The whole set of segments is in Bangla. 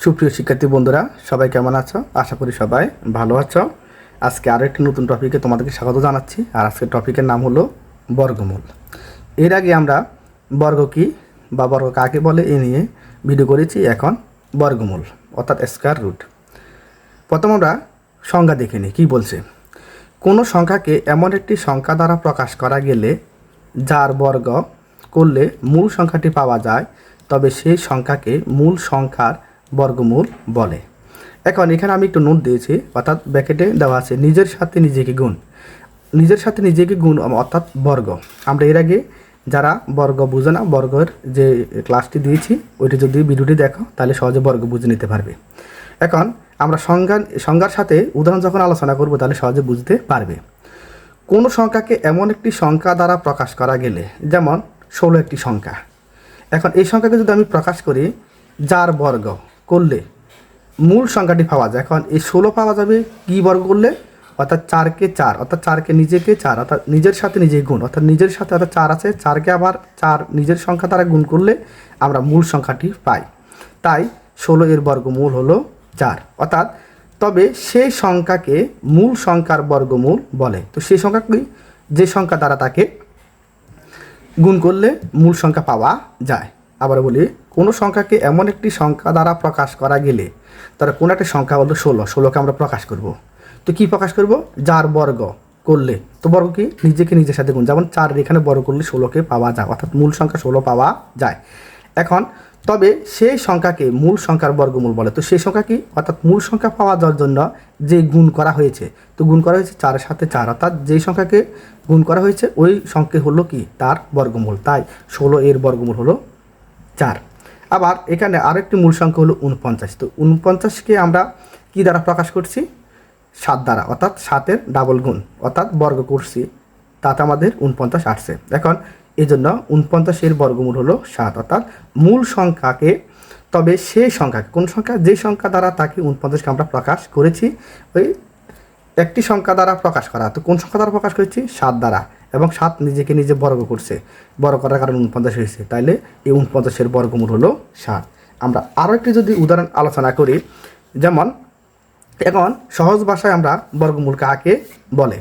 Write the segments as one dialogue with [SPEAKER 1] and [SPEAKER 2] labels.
[SPEAKER 1] সুপ্রিয় শিক্ষার্থী বন্ধুরা, সবাই কেমন আছো? আশা করি সবাই ভালো আছো। আজকে আরও একটি নতুন টপিকে তোমাদেরকে স্বাগত জানাচ্ছি। আর আজকের টপিকের নাম হলো বর্গমূল। এর আগে আমরা বর্গ কী বা বর্গ কাকে বলে এ নিয়ে ভিডিও করেছি। এখন বর্গমূল অর্থাৎ স্কয়ার রুট। প্রথম আমরা সংজ্ঞা দেখে নিই কী বলছে। কোনো সংখ্যাকে এমন একটি সংখ্যা দ্বারা প্রকাশ করা গেলে যার বর্গ করলে মূল সংখ্যাটি পাওয়া যায়, তবে সেই সংখ্যাকে মূল সংখ্যার বর্গমূল বলে। এখন এখানে আমি একটু নোট দিয়েছি, অর্থাৎ ব্র্যাকেটে দেওয়া আছে নিজের সাথে নিজেকে গুণ। নিজের সাথে নিজেকে গুণ অর্থাৎ বর্গ। আমরা এর আগে যারা বর্গ বুঝে না, বর্গের যে ক্লাসটি দিয়েছি ওইটি যদি ভিডিওটি দেখো তাহলে সহজে বর্গ বুঝে নিতে পারবে। এখন আমরা সংজ্ঞার সাথে উদাহরণ যখন আলোচনা করব তাহলে সহজে বুঝতে পারবে। কোনো সংখ্যাকে এমন একটি সংখ্যা দ্বারা প্রকাশ করা গেলে, যেমন 16 একটি সংখ্যা। এখন এই সংখ্যাকে যদি আমি প্রকাশ করি যার বর্গ করলে মূল সংখ্যাটি পাওয়া যায়। এখন এই 16 পাওয়া যাবে কি বর্গ করলে? অর্থাৎ 4কে 4, অর্থাৎ 4কে নিজেকে 4, অর্থাৎ নিজের সাথে নিজেই গুণ, অর্থাৎ নিজের সাথে অর্থাৎ 4 আছে, 4কে আবার 4 নিজের সংখ্যা দ্বারা গুণ করলে আমরা মূল সংখ্যাটি পাই। তাই 16 এর বর্গমূল হলো 4। অর্থাৎ তবে সেই সংখ্যাকে মূল সংখ্যার বর্গমূল বলে। তো সেই সংখ্যা কি? যে সংখ্যা দ্বারা তাকে গুণ করলে মূল সংখ্যা পাওয়া যায়। আবার বলি, কোনো সংখ্যাকে এমন একটি সংখ্যা দ্বারা প্রকাশ করা গেলে, তার কোনো একটা সংখ্যা হলো 16কে আমরা প্রকাশ করব। তো কি প্রকাশ করব? যার বর্গ করলে। তো বর্গ কি? নিজেকে নিজের সাথে গুণ। যেমন 4 এখানে বর্গ করলে 16কে পাওয়া যায়, অর্থাৎ মূল সংখ্যা 16 পাওয়া যায়। এখন তবে সেই সংখ্যাকে মূল সংখ্যার বর্গমূল বলে। তো সেই সংখ্যা কি? অর্থাৎ মূল সংখ্যা পাওয়া যাওয়ার জন্য যে গুণ করা হয়েছে, তো গুণ করা হয়েছে 4 এর সাথে 4, অর্থাৎ যেই সংখ্যাকে গুণ করা হয়েছে ওই সংখ্যা হলো কি? তার বর্গমূল। তাই 16 এর বর্গমূল হলো 4। আবার এখানে আরেকটি মূল সংখ্যা হলো 49। তো 49কে আমরা কি দ্বারা প্রকাশ করছি? 7 দ্বারা, অর্থাৎ 7-এর ডাবল গুণ, অর্থাৎ বর্গ করছি, তাতে আমাদের 49 আসছে। এখন এই জন্য 49-এর বর্গমূল হলো 7, অর্থাৎ মূল সংখ্যাকে, তবে সেই সংখ্যাকে, কোন সংখ্যা? যে সংখ্যা দ্বারা তাকে 49কে আমরা প্রকাশ করেছি, ওই একটি সংখ্যা দ্বারা প্রকাশ করা। তো কোন সংখ্যা দ্বারা প্রকাশ করেছি? 7 দ্বারা, এবং 7 নিজেকে নিজে বর্গ করছে, বর্গ করার কারণে 49 হয়েছে। তাইলে এই 49-এর বর্গমূল হলো 7। আমরা আরও একটি যদি উদাহরণ আলোচনা করি, যেমন এখন সহজ ভাষায় আমরা বর্গমূল কাকে বলে।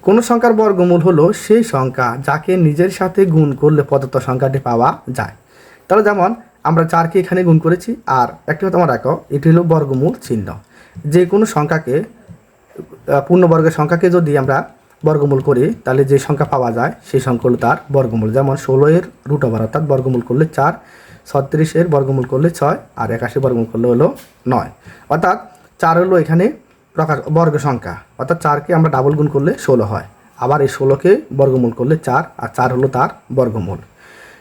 [SPEAKER 1] কোনো সংখ্যার বর্গমূল হলো সেই সংখ্যা যাকে নিজের সাথে গুণ করলে প্রদত্ত সংখ্যাটি পাওয়া যায়। তাহলে যেমন আমরা 4কে এখানে গুণ করেছি, আর একটি কথা আমার রাখো, এটি হলো বর্গমূল চিহ্ন। যে কোনো সংখ্যাকে, পূর্ণবর্গের সংখ্যাকে যদি আমরা বর্গমূল করি তাহলে যে সংখ্যা পাওয়া যায় সেই সংখ্যা হলো তার বর্গমূল। যেমন 16-এর রুট ওভার, অর্থাৎ বর্গমূল করলে 4, 36-এর বর্গমূল করলে 6, আর 81 বর্গমূল করলে হলো 9। অর্থাৎ 4 হলো এখানে বর্গ সংখ্যা, অর্থাৎ 4কে আমরা ডাবল গুণ করলে 16 হয়। আবার এই 16কে বর্গমূল করলে 4, আর 4 হলো তার বর্গমূল।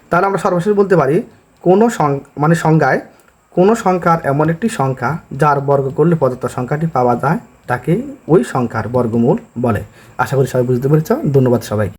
[SPEAKER 1] তাহলে আমরা সর্বশেষ বলতে পারি কোনো সংজ্ঞায় কোনো সংখ্যার এমন একটি সংখ্যা যার বর্গ করলে প্রদত্ত সংখ্যাটি পাওয়া যায়, তাকে ওই সংখ্যার বর্গমূল বলে। আশা করি সবাই বুঝতে পেরেছ। ধন্যবাদ সবাইকে।